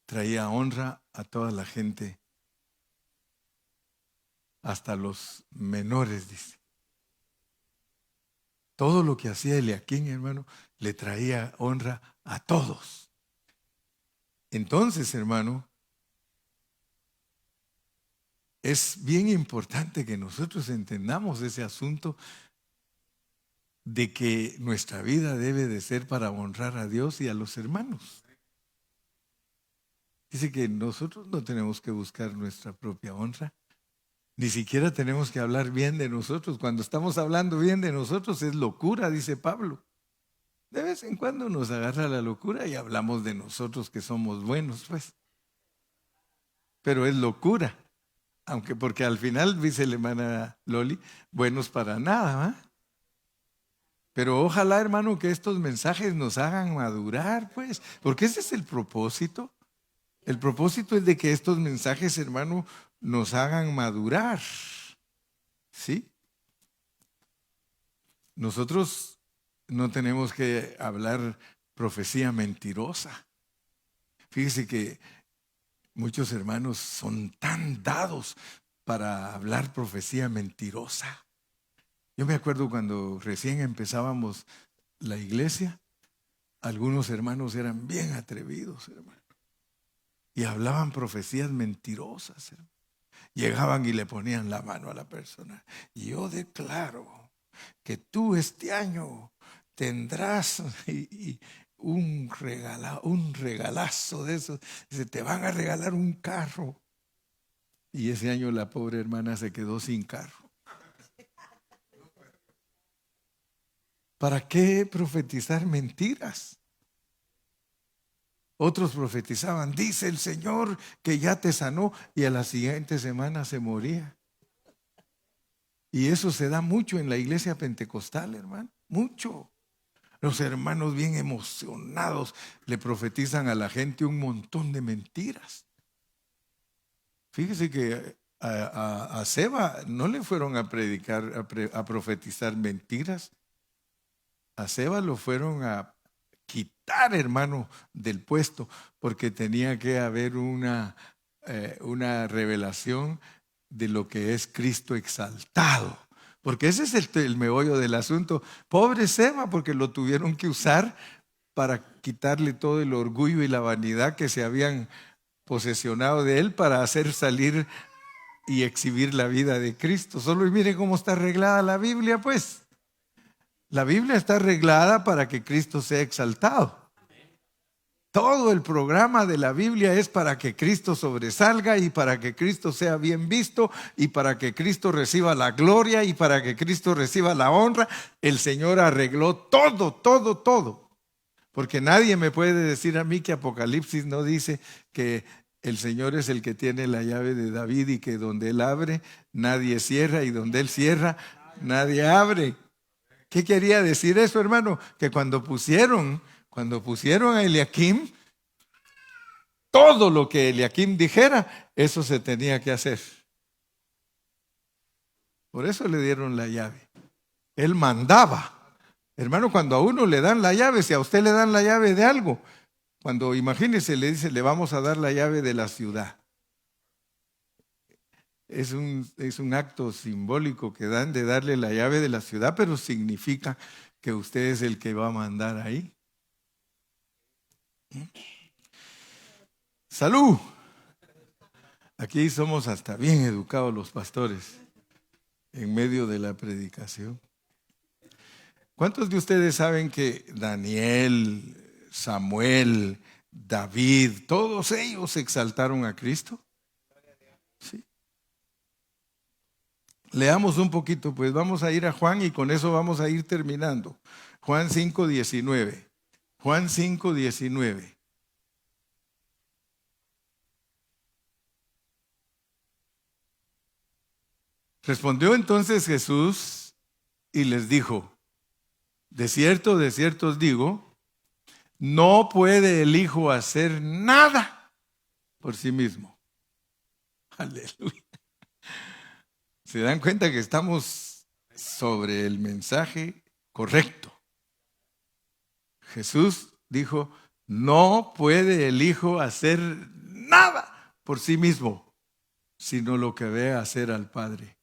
traía honra a toda la gente, hasta los menores, dice. Todo lo que hacía Eliakim, hermano, le traía honra a todos. Entonces, hermano, es bien importante que nosotros entendamos ese asunto de que nuestra vida debe de ser para honrar a Dios y a los hermanos. Dice que nosotros no tenemos que buscar nuestra propia honra, ni siquiera tenemos que hablar bien de nosotros. Cuando estamos hablando bien de nosotros es locura, dice Pablo. De vez en cuando nos agarra la locura y hablamos de nosotros que somos buenos, pues. Pero es locura, porque al final, dice la hermana Loli, buenos para nada, ¿va? Pero ojalá, hermano, que estos mensajes nos hagan madurar, pues, porque ese es el propósito. El propósito es de que estos mensajes, hermano, nos hagan madurar. ¿Sí? Nosotros no tenemos que hablar profecía mentirosa. Fíjese que Muchos hermanos son tan dados para hablar profecía mentirosa. Yo me acuerdo cuando recién empezábamos la iglesia, algunos hermanos eran bien atrevidos, hermano, y hablaban profecías mentirosas, hermano. Llegaban y le ponían la mano a la persona. Yo declaro que tú este año tendrás un regalazo de esos. Dice, te van a regalar un carro. Y ese año la pobre hermana se quedó sin carro. ¿Para qué profetizar mentiras? Otros profetizaban, dice el Señor que ya te sanó, y a la siguiente semana se moría. Y eso se da mucho en la iglesia pentecostal, hermano, mucho. Los hermanos bien emocionados le profetizan a la gente un montón de mentiras. Fíjese que a Seba no le fueron a predicar, a profetizar mentiras. A Seba lo fueron a quitar, hermano, del puesto, porque tenía que haber una revelación de lo que es Cristo exaltado. Porque ese es el meollo del asunto. Pobre Seba, porque lo tuvieron que usar para quitarle todo el orgullo y la vanidad que se habían posesionado de él, para hacer salir y exhibir la vida de Cristo. Solo miren cómo está arreglada la Biblia, pues. La Biblia está arreglada para que Cristo sea exaltado. Todo el programa de la Biblia es para que Cristo sobresalga y para que Cristo sea bien visto y para que Cristo reciba la gloria y para que Cristo reciba la honra. El Señor arregló todo, todo, todo. Porque nadie me puede decir a mí que Apocalipsis no dice que el Señor es el que tiene la llave de David y que donde Él abre, nadie cierra, y donde Él cierra, nadie abre. ¿Qué quería decir eso, hermano? Que cuando pusieron a Eliakim, todo lo que Eliakim dijera, eso se tenía que hacer. Por eso le dieron la llave. Él mandaba. Hermano, cuando a uno le dan la llave, si a usted le dan la llave de algo, cuando imagínese, le dice, le vamos a dar la llave de la ciudad. Es un acto simbólico que dan de darle la llave de la ciudad, pero significa que usted es el que va a mandar ahí. ¡Salud! Aquí somos hasta bien educados los pastores en medio de la predicación. ¿Cuántos de ustedes saben que Daniel, Samuel, David, todos ellos exaltaron a Cristo? Sí. Leamos un poquito, pues vamos a ir a Juan y con eso vamos a ir terminando. Juan 5:19. Juan 5:19. Respondió entonces Jesús y les dijo, de cierto os digo, no puede el Hijo hacer nada por sí mismo. Aleluya. ¿Se dan cuenta que estamos sobre el mensaje correcto? Jesús dijo, no puede el Hijo hacer nada por sí mismo, sino lo que ve hacer al Padre.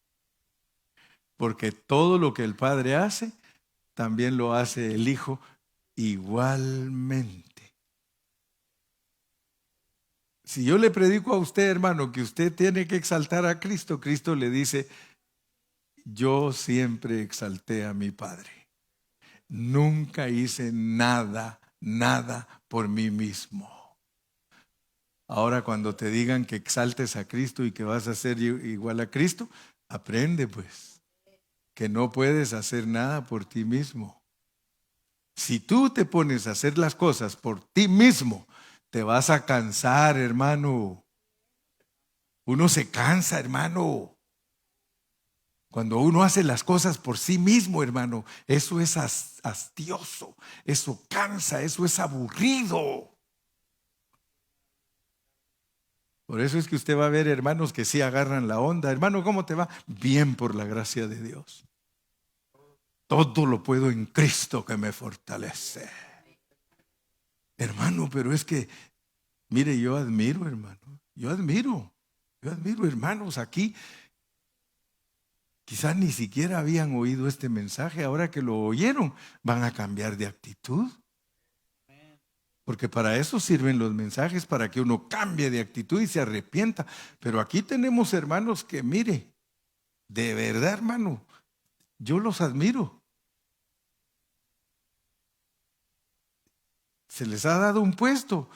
Porque todo lo que el Padre hace, también lo hace el Hijo igualmente. Si yo le predico a usted, hermano, que usted tiene que exaltar a Cristo, Cristo le dice, yo siempre exalté a mi Padre. Nunca hice nada por mí mismo. Ahora cuando te digan que exaltes a Cristo y que vas a ser igual a Cristo, aprende pues que no puedes hacer nada por ti mismo. Si tú te pones a hacer las cosas por ti mismo, te vas a cansar, hermano. Uno se cansa, hermano. Cuando uno hace las cosas por sí mismo, hermano, eso es hastioso, eso cansa, eso es aburrido. Por eso es que usted va a ver hermanos que sí agarran la onda. Hermano, ¿cómo te va? Bien, por la gracia de Dios. Todo lo puedo en Cristo que me fortalece. Hermano, pero es que, mire, yo admiro, hermano. Yo admiro hermanos aquí. Quizás ni siquiera habían oído este mensaje. Ahora que lo oyeron, van a cambiar de actitud. Porque para eso sirven los mensajes, para que uno cambie de actitud y se arrepienta. Pero aquí tenemos hermanos que, mire, de verdad, hermano, yo los admiro. Se les ha dado un puesto.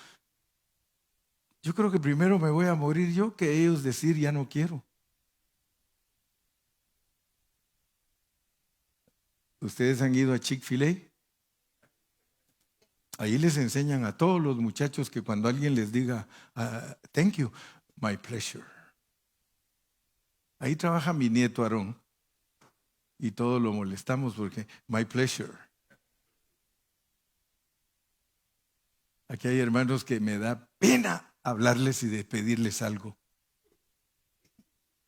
Yo creo que primero me voy a morir yo que ellos decir ya no quiero. ¿Ustedes han ido a Chick-fil-A? Ahí les enseñan a todos los muchachos que cuando alguien les diga, thank you, my pleasure. Ahí trabaja mi nieto Aarón y todos lo molestamos porque, my pleasure. Aquí hay hermanos que me da pena hablarles y de pedirles algo.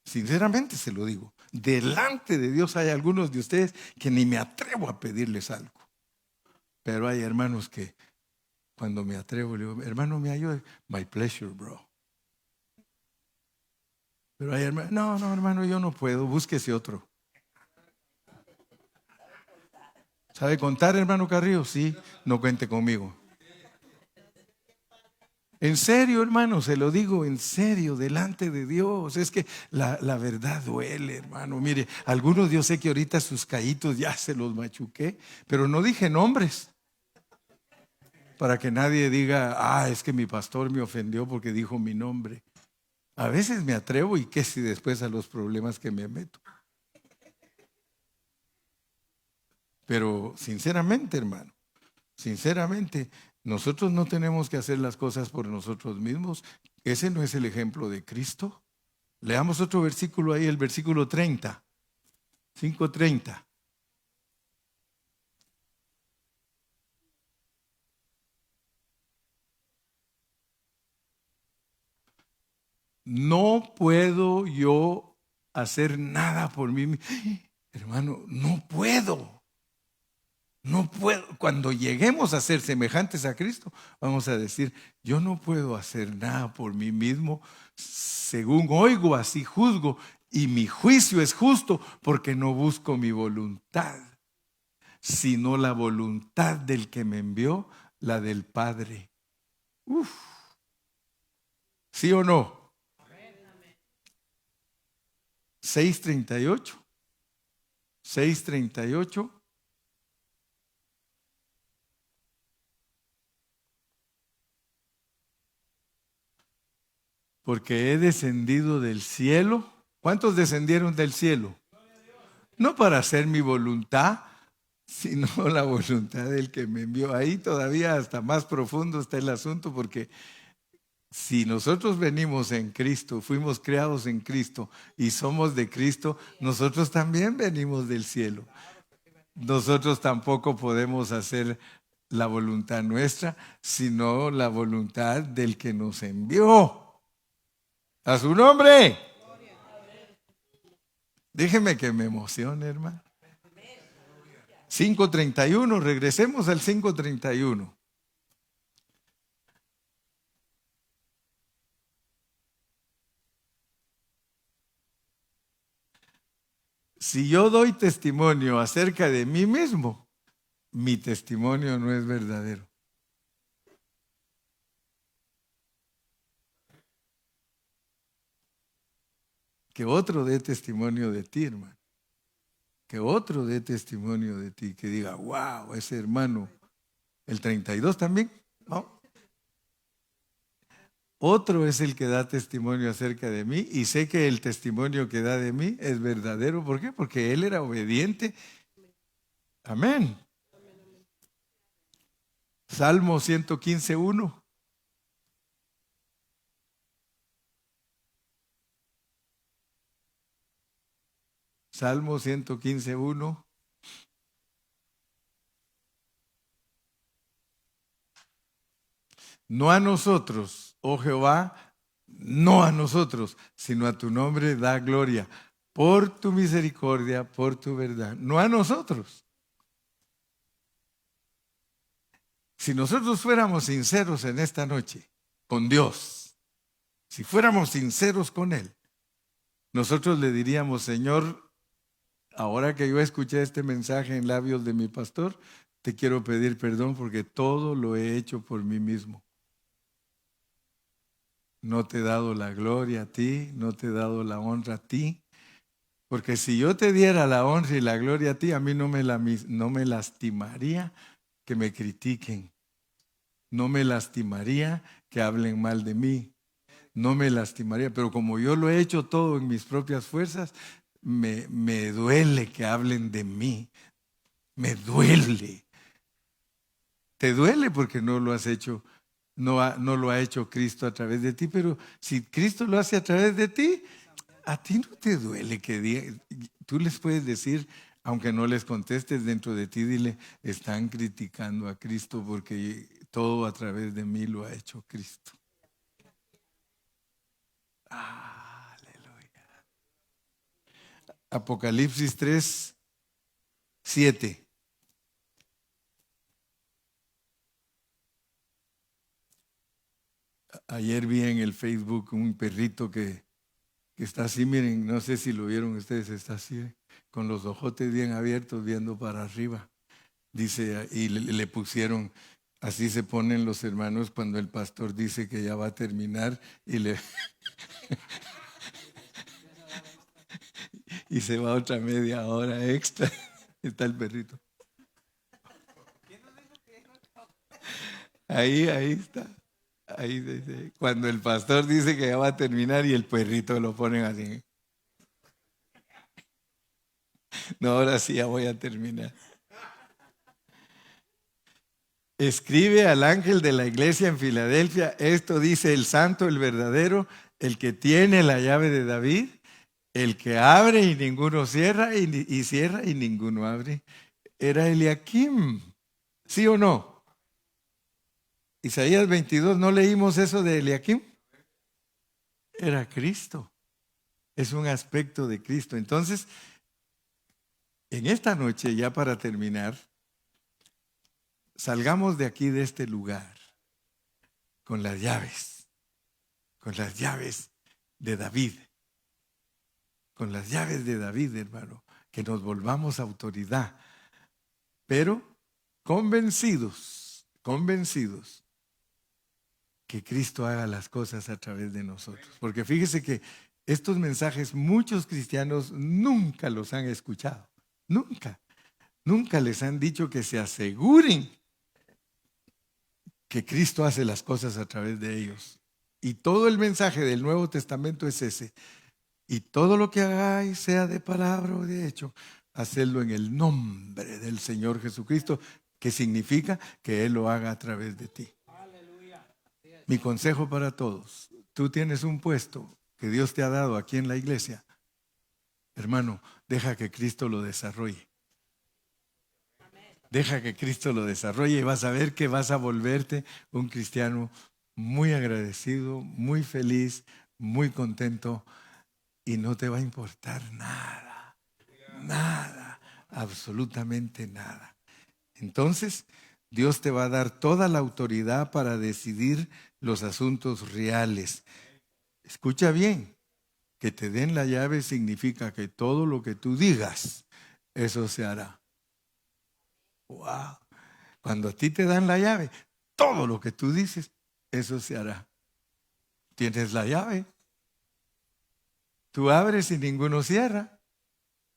Sinceramente se lo digo. Delante de Dios hay algunos de ustedes que ni me atrevo a pedirles algo. Pero hay hermanos que cuando me atrevo le digo, hermano, me ayuda. My pleasure, bro. Pero hay hermanos, no, hermano, yo no puedo, búsquese otro. ¿Sabe contar, hermano Carrillo? Sí, no cuente conmigo. En serio, hermano, se lo digo en serio, delante de Dios. Es que la verdad duele, hermano. Mire, algunos yo sé que ahorita sus callitos ya se los machuqué, pero no dije nombres. Para que nadie diga, es que mi pastor me ofendió porque dijo mi nombre. A veces me atrevo y qué si después a los problemas que me meto. Pero sinceramente, hermano, sinceramente, nosotros no tenemos que hacer las cosas por nosotros mismos. Ese no es el ejemplo de Cristo. Leamos otro versículo ahí, el versículo 30, 5:30. No puedo yo hacer nada por mí. Hermano, no puedo. No puedo. Cuando lleguemos a ser semejantes a Cristo, vamos a decir, yo no puedo hacer nada por mí mismo. Según oigo, así juzgo. Y mi juicio es justo porque no busco mi voluntad, sino la voluntad del que me envió, la del Padre. Uf. ¿Sí o no? 6:38. 6:38. Porque he descendido del cielo. ¿Cuántos descendieron del cielo? No para hacer mi voluntad, sino la voluntad del que me envió. Ahí todavía hasta más profundo está el asunto, porque si nosotros venimos en Cristo, fuimos creados en Cristo y somos de Cristo, nosotros también venimos del cielo. Nosotros tampoco podemos hacer la voluntad nuestra, sino la voluntad del que nos envió. A su nombre. Déjeme que me emocione, hermano. 5:31, regresemos al 5:31. Si yo doy testimonio acerca de mí mismo, mi testimonio no es verdadero. Que otro dé testimonio de ti, hermano. Que otro dé testimonio de ti, que diga, wow, ese hermano. El 32 también, ¿no? Otro es el que da testimonio acerca de mí y sé que el testimonio que da de mí es verdadero. ¿Por qué? Porque él era obediente. Amén. Salmo 115:1. Salmo 115:1. No a nosotros, oh Jehová, no a nosotros, sino a tu nombre da gloria, por tu misericordia, por tu verdad. No a nosotros. Si nosotros fuéramos sinceros en esta noche con Dios, Si fuéramos sinceros con Él, nosotros le diríamos: Señor, ahora que yo escuché este mensaje en labios de mi pastor, te quiero pedir perdón porque todo lo he hecho por mí mismo. No te he dado la gloria a ti, no te he dado la honra a ti. Porque si yo te diera la honra y la gloria a ti, a mí no me lastimaría que me critiquen. No me lastimaría que hablen mal de mí. No me lastimaría. Pero como yo lo he hecho todo en mis propias fuerzas, me duele que hablen de mí. Me duele. Te duele porque no lo has hecho. No lo ha hecho Cristo a través de ti. Pero si Cristo lo hace a través de ti, a ti no te duele que digan. Tú les puedes decir, aunque no les contestes dentro de ti, dile: están criticando a Cristo porque todo a través de mí lo ha hecho Cristo. Aleluya. Apocalipsis 3:7. Ayer vi en el Facebook un perrito que está así, miren, no sé si lo vieron ustedes, está así, con los ojotes bien abiertos, viendo para arriba. Dice, y le pusieron, así se ponen los hermanos cuando el pastor dice que ya va a terminar y se va otra media hora extra. Está el perrito. Ahí está. Ahí dice, cuando el pastor dice que ya va a terminar y el perrito lo ponen así. No, ahora sí ya voy a terminar. Escribe al ángel de la iglesia en Filadelfia: esto dice el santo, el verdadero, el que tiene la llave de David, el que abre y ninguno cierra, y cierra y ninguno abre. Era Eliakim, ¿sí o no? Isaías 22, ¿no leímos eso de Eliakim? Era Cristo. Es un aspecto de Cristo. Entonces, en esta noche, ya para terminar, salgamos de aquí, de este lugar, con las llaves de David, con las llaves de David, hermano, que nos volvamos autoridad, pero convencidos que Cristo haga las cosas a través de nosotros. Porque fíjese que estos mensajes muchos cristianos nunca los han escuchado, nunca les han dicho que se aseguren que Cristo hace las cosas a través de ellos. Y todo el mensaje del Nuevo Testamento es ese: y todo lo que hagáis, sea de palabra o de hecho, hacedlo en el nombre del Señor Jesucristo, que significa que Él lo haga a través de ti. Mi consejo para todos: tú tienes un puesto que Dios te ha dado aquí en la iglesia. Hermano, deja que Cristo lo desarrolle. Deja que Cristo lo desarrolle y vas a ver que vas a volverte un cristiano muy agradecido, muy feliz, muy contento, y no te va a importar nada, absolutamente nada. Entonces, Dios te va a dar toda la autoridad para decidir los asuntos reales. Escucha bien, que te den la llave significa que todo lo que tú digas, eso se hará. Wow. Cuando a ti te dan la llave, todo lo que tú dices, eso se hará. Tienes la llave. Tú abres y ninguno cierra.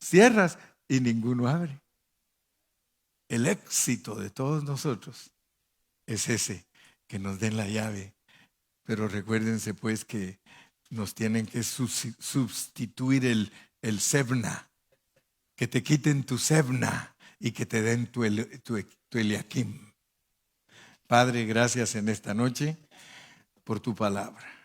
Cierras y ninguno abre. El éxito de todos nosotros es ese, que nos den la llave. Pero recuérdense pues que nos tienen que sustituir el Sebna. Que te quiten tu Sebna y que te den tu Eliakim. Padre, gracias en esta noche por tu palabra.